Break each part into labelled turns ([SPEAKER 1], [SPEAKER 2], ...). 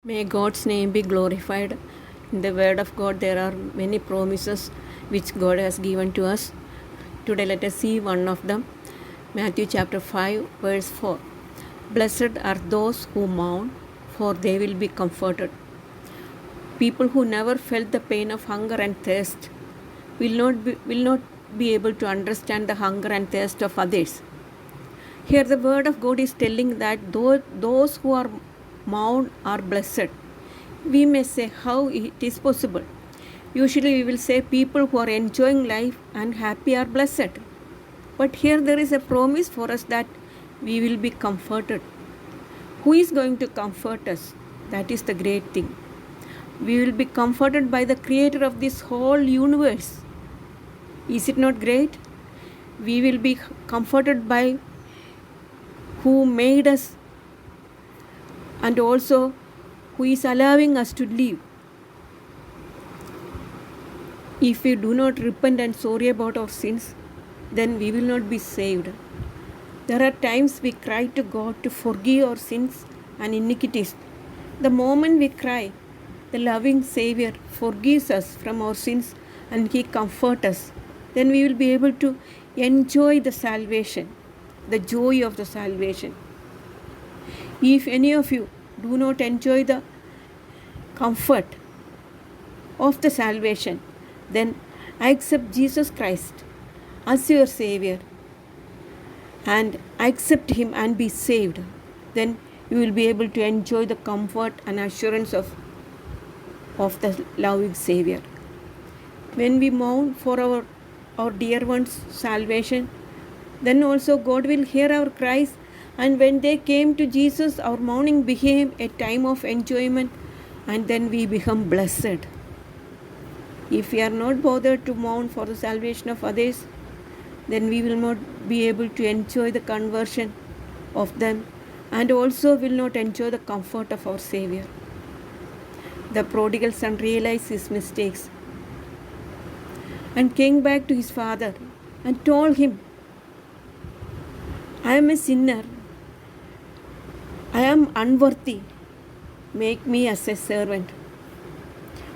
[SPEAKER 1] May God's name be glorified. In the Word of God, there are many promises which God has given to us. Today, let us see one of them. Matthew chapter 5, verse 4. Blessed are those who mourn, for they will be comforted. People who never felt the pain of hunger and thirst will not be able to understand the hunger and thirst of others. Here, the Word of God is telling that those who are mourn are blessed. We may say how it is possible. Usually, we will say people who are enjoying life and happy are blessed. But here, there is a promise for us that we will be comforted. Who is going to comfort us? That is the great thing. We will be comforted by the Creator of this whole universe. Is it not great? We will be comforted by who made us and also who is allowing us to live. If we do not repent and sorry about our sins, then we will not be saved. There are times we cry to God to forgive our sins and iniquities. The moment we cry, the loving Savior forgives us from our sins and He comforts us. Then we will be able to enjoy the salvation, the joy of the salvation. If any of you do not enjoy the comfort of the salvation, then accept Jesus Christ as your Savior and accept Him and be saved. Then you will be able to enjoy the comfort and assurance of the loving Savior. When we mourn for our dear ones' salvation, then also God will hear our cries, and when they came to Jesus, our mourning became a time of enjoyment, and then we become blessed. If we are not bothered to mourn for the salvation of others, then we will not be able to enjoy the conversion of them and also will not enjoy the comfort of our Savior. The prodigal son realized his mistakes and came back to his father and told him, I am a sinner. I am unworthy. Make me as a servant.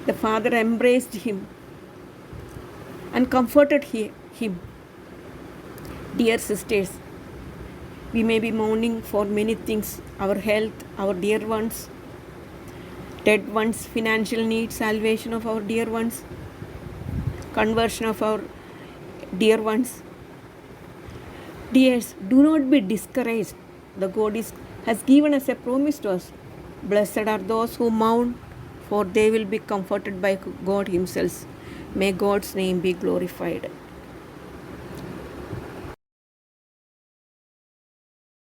[SPEAKER 1] The father embraced him and comforted him. Dear sisters, we may be mourning for many things, our health, our dear ones, dead ones, financial needs, salvation of our dear ones, conversion of our dear ones. Dears, do not be discouraged. The God has given us a promise to us. Blessed are those who mourn, for they will be comforted by God Himself. May God's name be glorified.